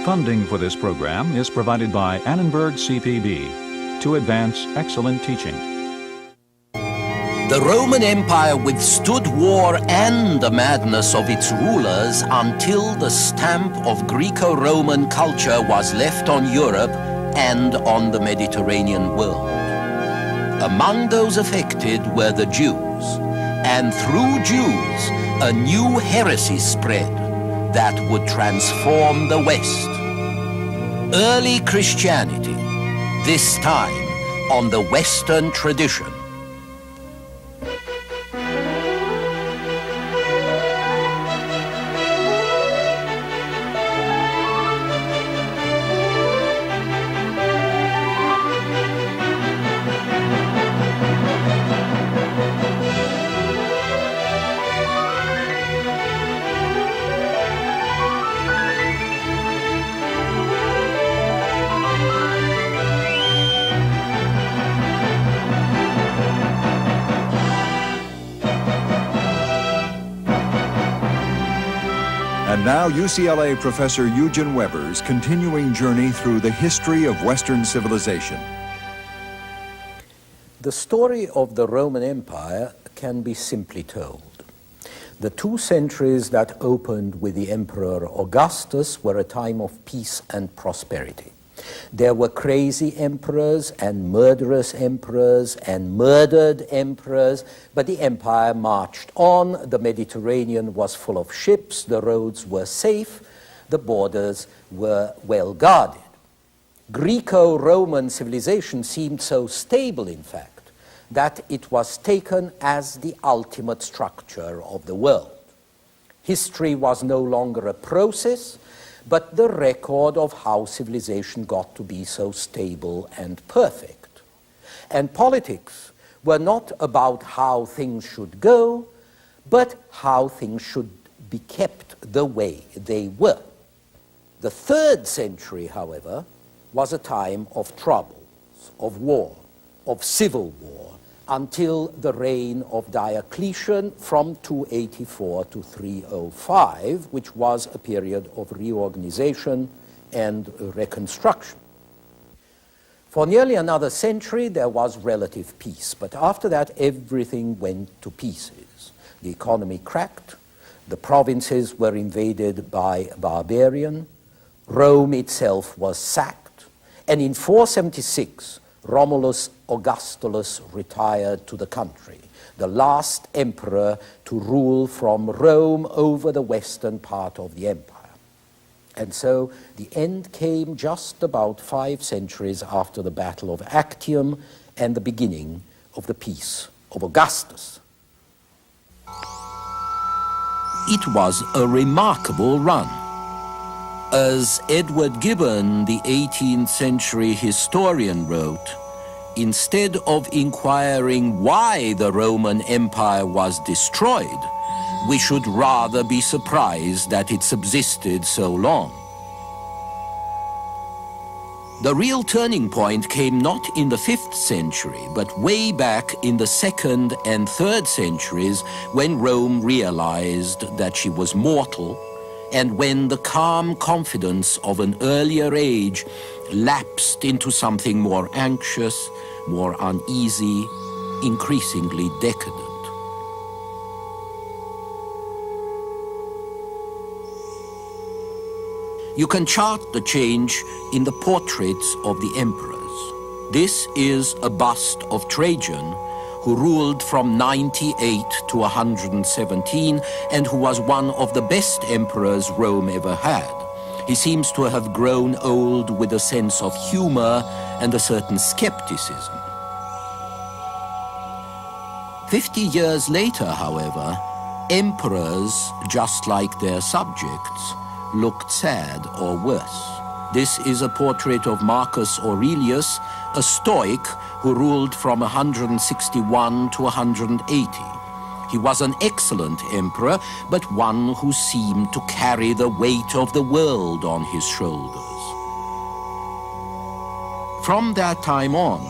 Funding for this program is provided by Annenberg CPB to advance excellent teaching. The Roman Empire withstood war and the madness of its rulers until the stamp of Greco-Roman culture was left on Europe and on the Mediterranean world. Among those affected were the Jews, and through Jews, a new heresy spread that would transform the West. Early Christianity, this time on the Western tradition. And now UCLA professor Eugen Weber's continuing journey through the history of Western civilization. The story of the Roman Empire can be simply told. The 2 centuries that opened with the Emperor Augustus were a time of peace and prosperity. There were crazy emperors and murderous emperors and murdered emperors, but the empire marched on. The Mediterranean was full of ships, the roads were safe, the borders were well guarded. Greco-Roman civilization seemed so stable, in fact, that it was taken as the ultimate structure of the world. History was no longer a process, but the record of how civilization got to be so stable and perfect. And politics were not about how things should go, but how things should be kept the way they were. The 3rd century, however, was a time of troubles, of war, of civil war, until the reign of Diocletian from 284 to 305, which was a period of reorganization and reconstruction. For nearly another century, there was relative peace, but after that, everything went to pieces. The economy cracked, the provinces were invaded by barbarian, Rome itself was sacked, and in 476, Romulus Augustulus retired to the country, the last emperor to rule from Rome over the western part of the empire. And so the end came just about 5 centuries after the Battle of Actium and the beginning of the Peace of Augustus. It was a remarkable run. As Edward Gibbon, the 18th century historian, wrote, instead of inquiring why the Roman Empire was destroyed, we should rather be surprised that it subsisted so long. The real turning point came not in the 5th century, but way back in the 2nd and 3rd centuries, when Rome realized that she was mortal, and when the calm confidence of an earlier age lapsed into something more anxious, more uneasy, increasingly decadent. You can chart the change in the portraits of the emperors. This is a bust of Trajan, who ruled from 98 to 117 and who was one of the best emperors Rome ever had. He seems to have grown old with a sense of humor and a certain skepticism. 50 years later, however, emperors, just like their subjects, looked sad or worse. This is a portrait of Marcus Aurelius, a Stoic who ruled from 161 to 180. He was an excellent emperor, but one who seemed to carry the weight of the world on his shoulders. From that time on,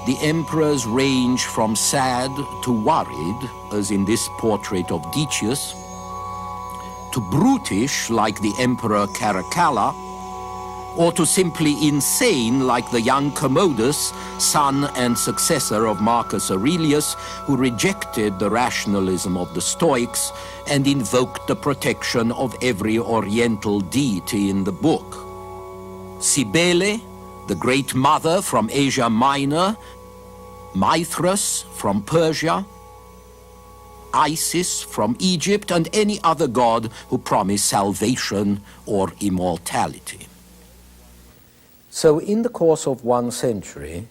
the emperors range from sad to worried, as in this portrait of Decius, to brutish, like the Emperor Caracalla, or to simply insane, like the young Commodus, son and successor of Marcus Aurelius, who rejected the rationalism of the Stoics and invoked the protection of every Oriental deity in the book. Cybele, the Great Mother from Asia Minor, Mithras from Persia, Isis from Egypt, and any other god who promised salvation or immortality. So in the course of 1 century,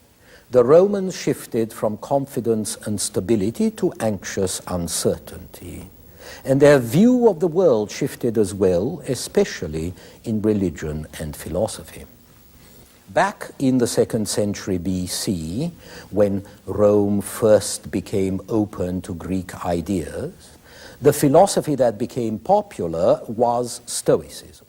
the Romans shifted from confidence and stability to anxious uncertainty. And their view of the world shifted as well, especially in religion and philosophy. Back in the 2nd century BC, when Rome first became open to Greek ideas, the philosophy that became popular was Stoicism.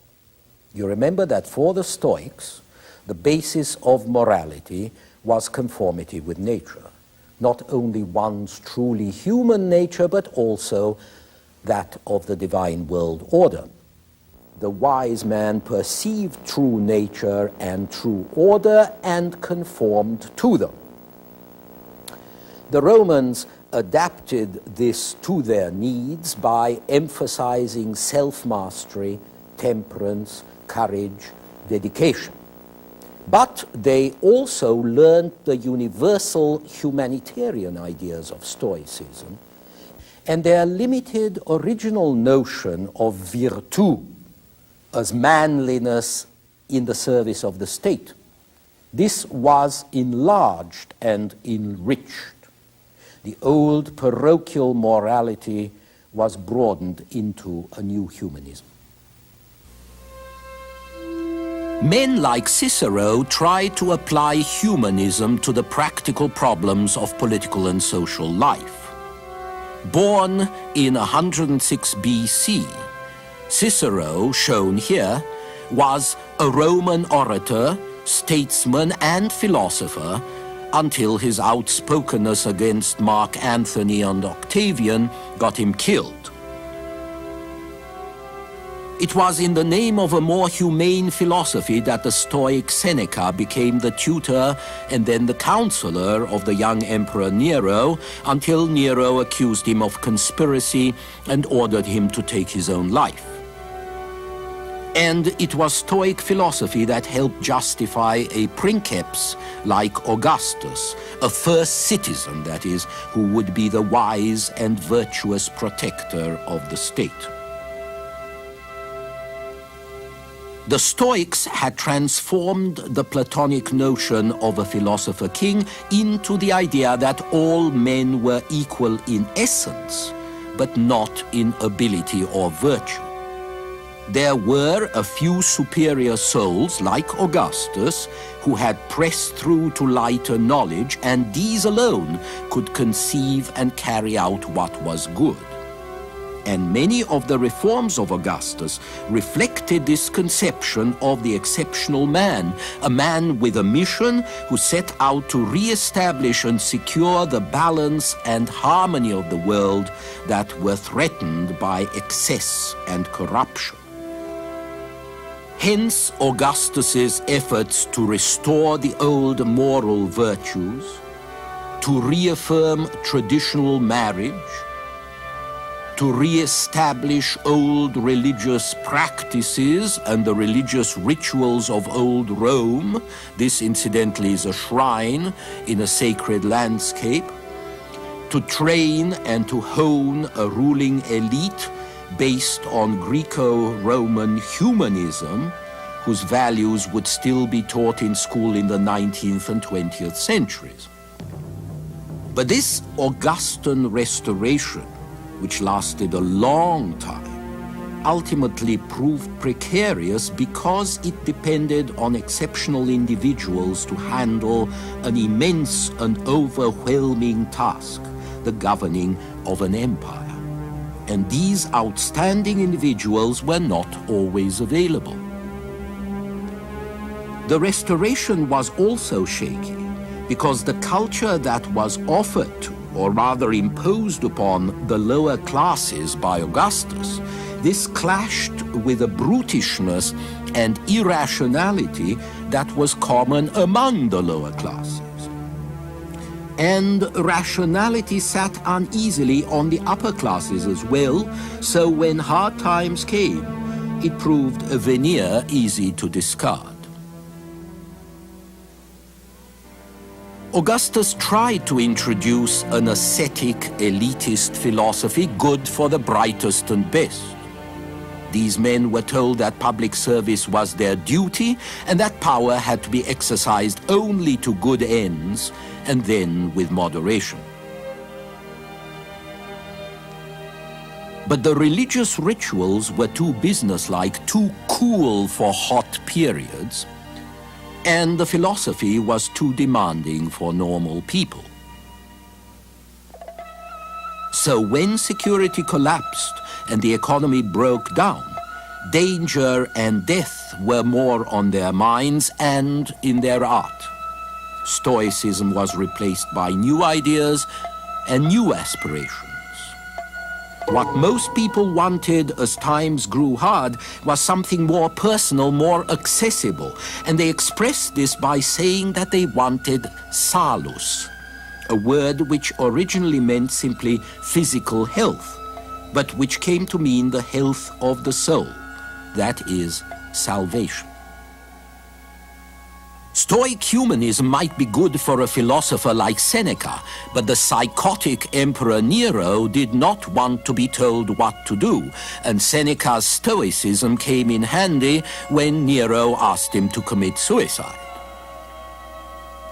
You remember that for the Stoics, the basis of morality was conformity with nature, not only one's truly human nature, but also that of the divine world order. The wise man perceived true nature and true order and conformed to them. The Romans adapted this to their needs by emphasizing self-mastery, temperance, courage, dedication. But they also learned the universal humanitarian ideas of Stoicism and their limited original notion of virtu as manliness in the service of the state. This was enlarged and enriched. The old parochial morality was broadened into a new humanism. Men like Cicero tried to apply humanism to the practical problems of political and social life. Born in 106 BC, Cicero, shown here, was a Roman orator, statesman, and philosopher until his outspokenness against Mark Antony and Octavian got him killed. It was in the name of a more humane philosophy that the Stoic Seneca became the tutor and then the counselor of the young Emperor Nero, until Nero accused him of conspiracy and ordered him to take his own life. And it was Stoic philosophy that helped justify a princeps like Augustus, a first citizen, that is, who would be the wise and virtuous protector of the state. The Stoics had transformed the Platonic notion of a philosopher king into the idea that all men were equal in essence, but not in ability or virtue. There were a few superior souls, like Augustus, who had pressed through to lighter knowledge, and these alone could conceive and carry out what was good. And many of the reforms of Augustus reflected this conception of the exceptional man, a man with a mission who set out to re-establish and secure the balance and harmony of the world that were threatened by excess and corruption. Hence Augustus's efforts to restore the old moral virtues, to reaffirm traditional marriage, to re-establish old religious practices and the religious rituals of old Rome. This, incidentally, is a shrine in a sacred landscape. To train and to hone a ruling elite based on Greco-Roman humanism, whose values would still be taught in school in the 19th and 20th centuries. But this Augustan restoration, which lasted a long time, ultimately proved precarious because it depended on exceptional individuals to handle an immense and overwhelming task, the governing of an empire. And these outstanding individuals were not always available. The restoration was also shaky because the culture that was offered to, or rather imposed upon, the lower classes by Augustus, this clashed with a brutishness and irrationality that was common among the lower classes. And rationality sat uneasily on the upper classes as well, so when hard times came, it proved a veneer easy to discard. Augustus tried to introduce an ascetic, elitist philosophy good for the brightest and best. These men were told that public service was their duty and that power had to be exercised only to good ends and then with moderation. But the religious rituals were too businesslike, too cool for hot periods, and the philosophy was too demanding for normal people. So when security collapsed and the economy broke down, danger and death were more on their minds and in their art. Stoicism was replaced by new ideas and new aspirations. What most people wanted as times grew hard was something more personal, more accessible, and they expressed this by saying that they wanted salus, a word which originally meant simply physical health, but which came to mean the health of the soul, that is, salvation. Stoic humanism might be good for a philosopher like Seneca, but the psychotic Emperor Nero did not want to be told what to do, and Seneca's stoicism came in handy when Nero asked him to commit suicide.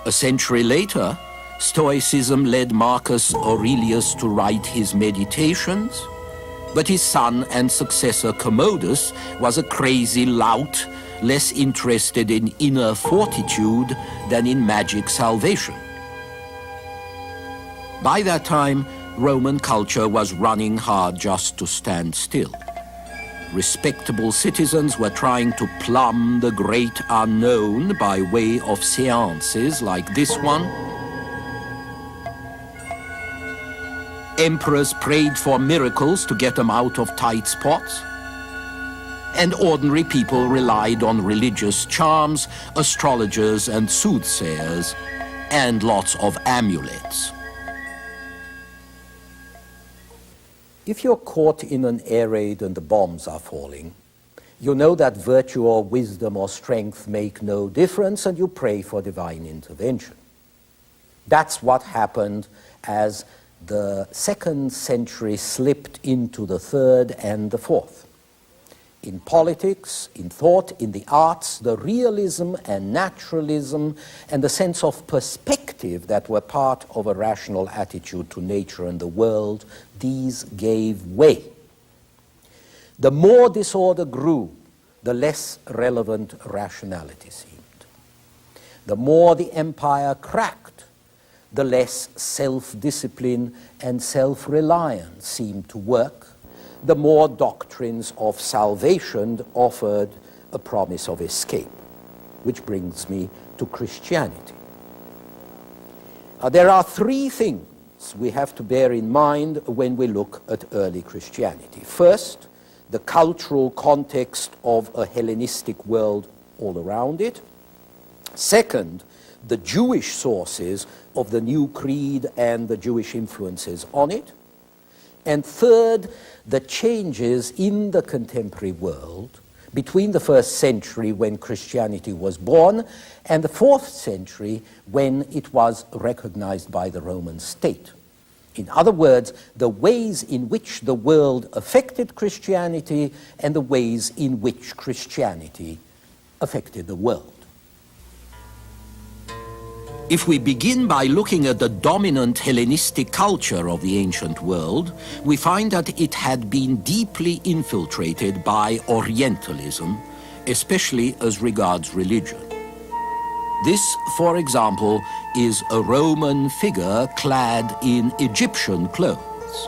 A century later, Stoicism led Marcus Aurelius to write his Meditations, but his son and successor Commodus was a crazy lout, less interested in inner fortitude than in magic salvation. By that time, Roman culture was running hard just to stand still. Respectable citizens were trying to plumb the great unknown by way of seances like this one. Emperors prayed for miracles to get them out of tight spots. And ordinary people relied on religious charms, astrologers and soothsayers, and lots of amulets. If you're caught in an air raid and the bombs are falling, you know that virtue or wisdom or strength make no difference and you pray for divine intervention. That's what happened as the 2nd century slipped into the 3rd and the 4th. In politics, in thought, in the arts, the realism and naturalism and the sense of perspective that were part of a rational attitude to nature and the world, these gave way. The more disorder grew, the less relevant rationality seemed. The more the empire cracked, the less self-discipline and self-reliance seemed to work, the more doctrines of salvation offered a promise of escape, which brings me to Christianity. There are 3 things we have to bear in mind when we look at early Christianity. First, the cultural context of a Hellenistic world all around it. Second, the Jewish sources of the new creed and the Jewish influences on it. And third, the changes in the contemporary world between the 1st century when Christianity was born and the 4th century when it was recognized by the Roman state. In other words, the ways in which the world affected Christianity and the ways in which Christianity affected the world. If we begin by looking at the dominant Hellenistic culture of the ancient world, we find that it had been deeply infiltrated by Orientalism, especially as regards religion. This, for example, is a Roman figure clad in Egyptian clothes.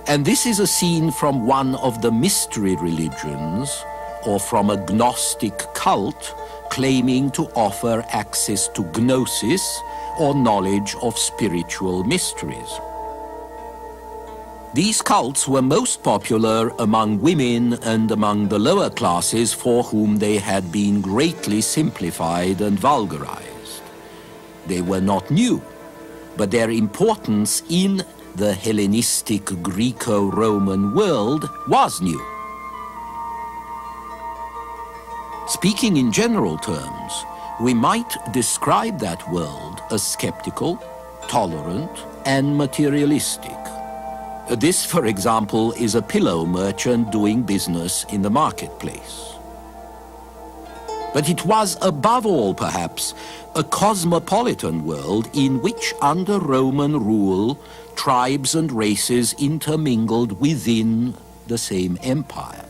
And this is a scene from one of the mystery religions, or from a Gnostic cult, claiming to offer access to gnosis, or knowledge of spiritual mysteries. These cults were most popular among women and among the lower classes, for whom they had been greatly simplified and vulgarized. They were not new, but their importance in the Hellenistic Greco-Roman world was new. Speaking in general terms, we might describe that world as skeptical, tolerant, and materialistic. This, for example, is a pillow merchant doing business in the marketplace. But it was, above all, perhaps, a cosmopolitan world in which, under Roman rule, tribes and races intermingled within the same empire.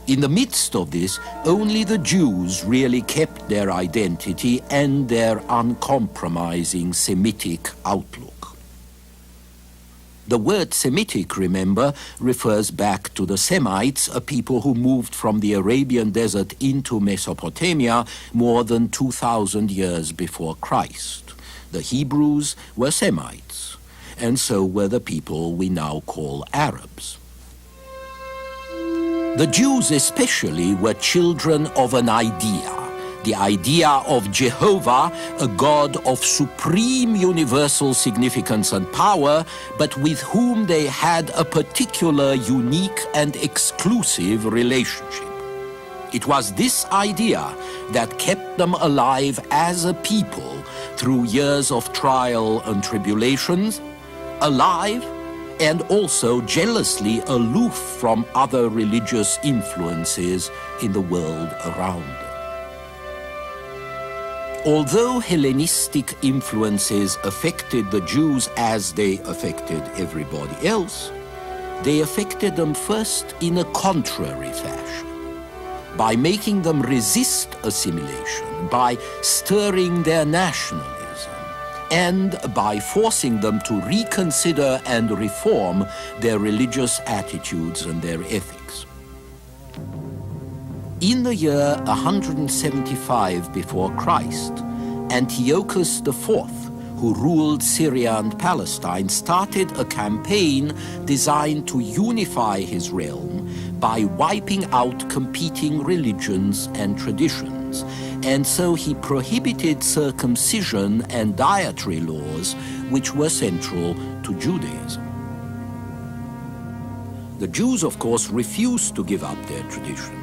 In the midst of this, only the Jews really kept their identity and their uncompromising Semitic outlook. The word Semitic, remember, refers back to the Semites, a people who moved from the Arabian desert into Mesopotamia more than 2,000 years before Christ. The Hebrews were Semites, and so were the people we now call Arabs. The Jews especially were children of an idea, the idea of Jehovah, a God of supreme universal significance and power, but with whom they had a particular, unique and exclusive relationship. It was this idea that kept them alive as a people through years of trial and tribulations, alive and also jealously aloof from other religious influences in the world around them. Although Hellenistic influences affected the Jews as they affected everybody else, they affected them first in a contrary fashion, by making them resist assimilation, by stirring their nationalism, and by forcing them to reconsider and reform their religious attitudes and their ethics. In the year 175 before Christ, Antiochus IV, who ruled Syria and Palestine, started a campaign designed to unify his realm by wiping out competing religions and traditions. And so he prohibited circumcision and dietary laws, which were central to Judaism. The Jews, of course, refused to give up their traditions.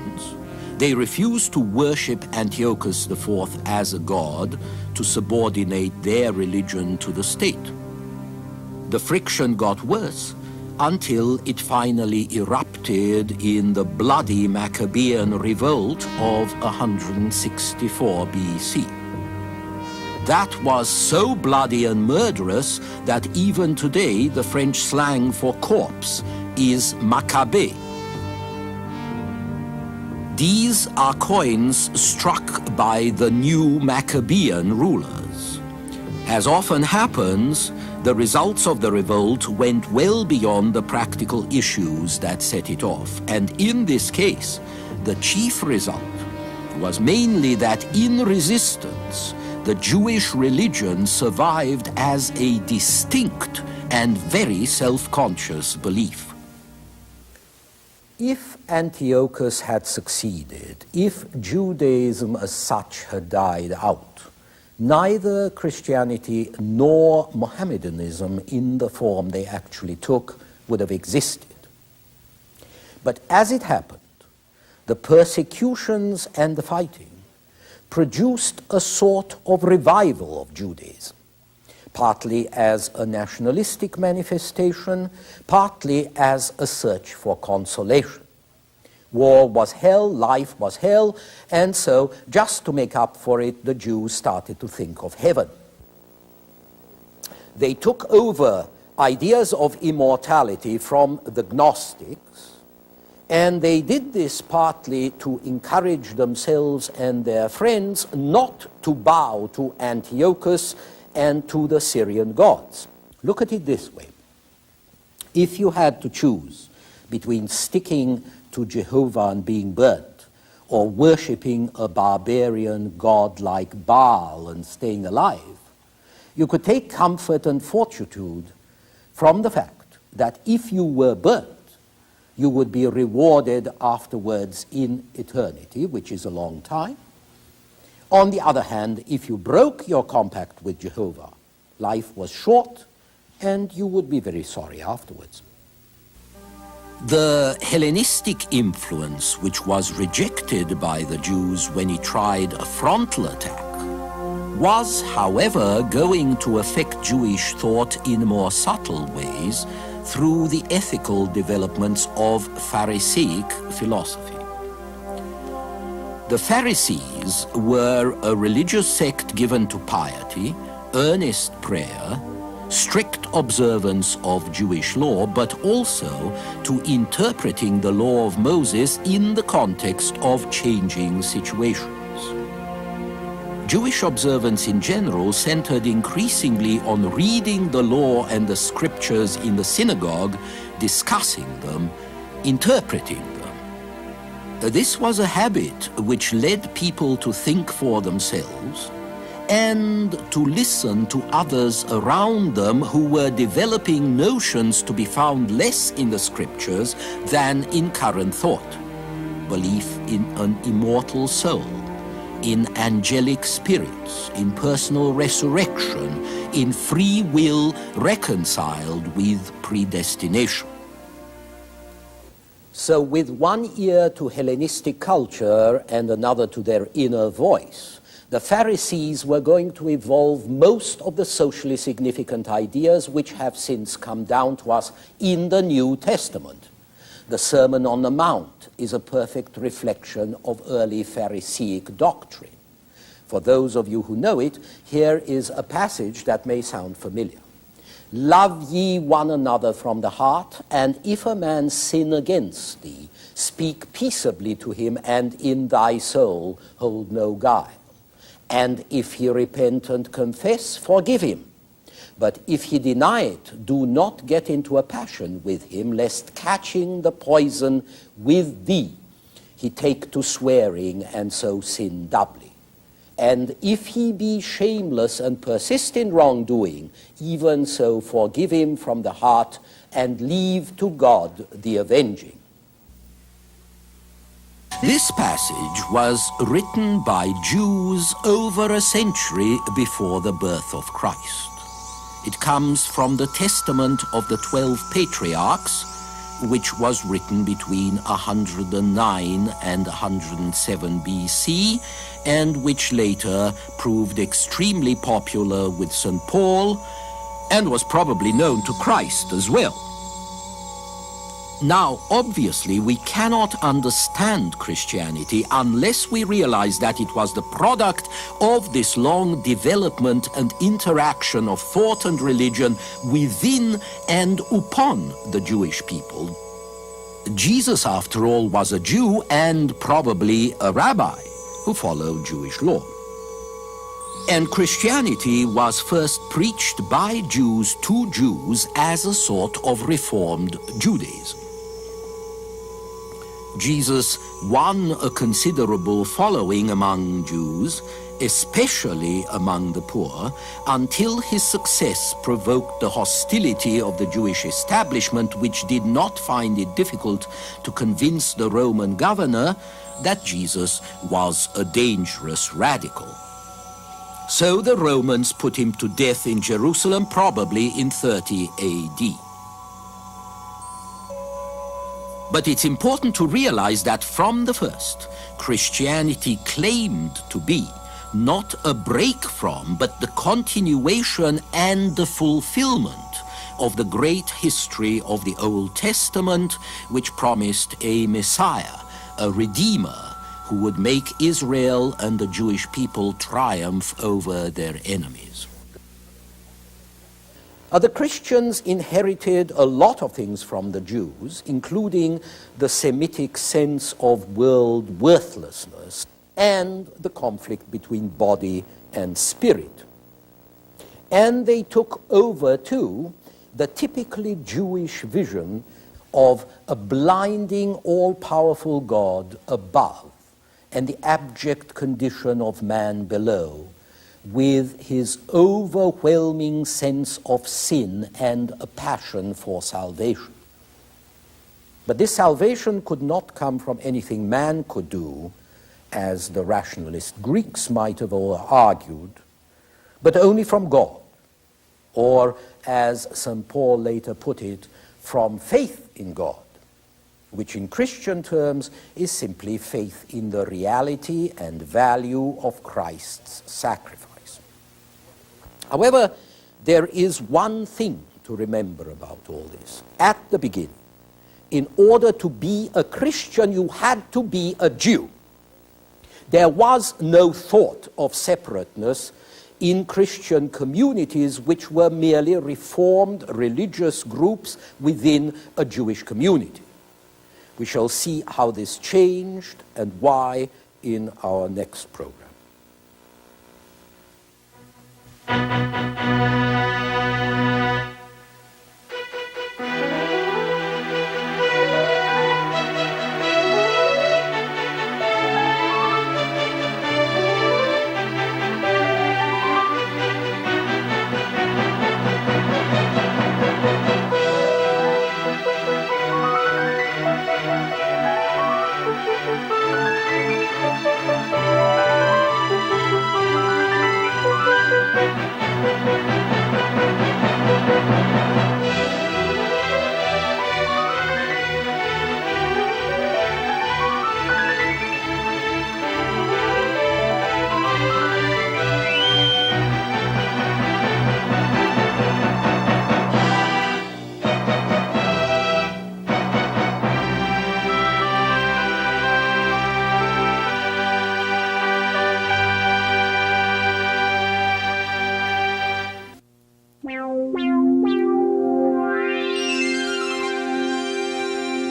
They refused to worship Antiochus IV as a god, to subordinate their religion to the state. The friction got worse until it finally erupted in the bloody Maccabean revolt of 164 BC. That was so bloody and murderous that even today the French slang for corpse is Maccabée. These are coins struck by the new Maccabean rulers. As often happens, the results of the revolt went well beyond the practical issues that set it off. And in this case, the chief result was mainly that in resistance, the Jewish religion survived as a distinct and very self-conscious belief. If Antiochus had succeeded, if Judaism as such had died out, neither Christianity nor Mohammedanism in the form they actually took would have existed. But as it happened, the persecutions and the fighting produced a sort of revival of Judaism, partly as a nationalistic manifestation, partly as a search for consolation. War was hell, life was hell, and so, just to make up for it, the Jews started to think of heaven. They took over ideas of immortality from the Gnostics, and they did this partly to encourage themselves and their friends not to bow to Antiochus and to the Syrian gods. Look at it this way. If you had to choose between sticking to Jehovah and being burnt, or worshipping a barbarian god like Baal and staying alive, you could take comfort and fortitude from the fact that if you were burnt, you would be rewarded afterwards in eternity, which is a long time. On the other hand, if you broke your compact with Jehovah, life was short and you would be very sorry afterwards. The Hellenistic influence, which was rejected by the Jews when he tried a frontal attack, was, however, going to affect Jewish thought in more subtle ways through the ethical developments of Pharisaic philosophy. The Pharisees were a religious sect given to piety, earnest prayer, strict observance of Jewish law, but also to interpreting the law of Moses in the context of changing situations. Jewish observance in general centered increasingly on reading the law and the scriptures in the synagogue, discussing them, interpreting them. This was a habit which led people to think for themselves and to listen to others around them who were developing notions to be found less in the scriptures than in current thought. Belief in an immortal soul, in angelic spirits, in personal resurrection, in free will reconciled with predestination. So with one ear to Hellenistic culture and another to their inner voice, the Pharisees were going to evolve most of the socially significant ideas which have since come down to us in the New Testament. The Sermon on the Mount is a perfect reflection of early Pharisaic doctrine. For those of you who know it, here is a passage that may sound familiar. Love ye one another from the heart, and if a man sin against thee, speak peaceably to him, and in thy soul hold no guile. And if he repent and confess, forgive him. But if he deny it, do not get into a passion with him, lest catching the poison with thee, he take to swearing, and so sin doubly. And if he be shameless and persist in wrongdoing, even so forgive him from the heart, and leave to God the avenging. This passage was written by Jews over a century before the birth of Christ. It comes from the Testament of the 12 Patriarchs, which was written between 109 and 107 BC, and which later proved extremely popular with St. Paul, and was probably known to Christ as well. Now, obviously, we cannot understand Christianity unless we realize that it was the product of this long development and interaction of thought and religion within and upon the Jewish people. Jesus, after all, was a Jew and probably a rabbi who followed Jewish law. And Christianity was first preached by Jews to Jews as a sort of reformed Judaism. Jesus won a considerable following among Jews, especially among the poor, until his success provoked the hostility of the Jewish establishment, which did not find it difficult to convince the Roman governor that Jesus was a dangerous radical. So the Romans put him to death in Jerusalem, probably in 30 AD. But it's important to realize that from the first, Christianity claimed to be not a break from, but the continuation and the fulfillment of the great history of the Old Testament, which promised a Messiah, a Redeemer, who would make Israel and the Jewish people triumph over their enemies. The Christians inherited a lot of things from the Jews, including the Semitic sense of world worthlessness and the conflict between body and spirit. And they took over, too, the typically Jewish vision of a blinding, all-powerful God above and the abject condition of man below, with his overwhelming sense of sin and a passion for salvation. But this salvation could not come from anything man could do, as the rationalist Greeks might have argued, but only from God, or, as St. Paul later put it, from faith in God, which in Christian terms is simply faith in the reality and value of Christ's sacrifice. However, there is one thing to remember about all this. At the beginning, in order to be a Christian, you had to be a Jew. There was no thought of separateness in Christian communities which were merely reformed religious groups within a Jewish community. We shall see how this changed and why in our next program.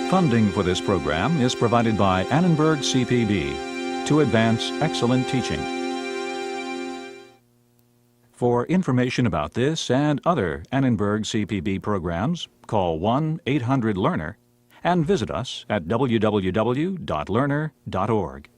Funding for this program is provided by Annenberg CPB to advance excellent teaching. For information about this and other Annenberg CPB programs, call 1-800-LEARNER and visit us at www.learner.org.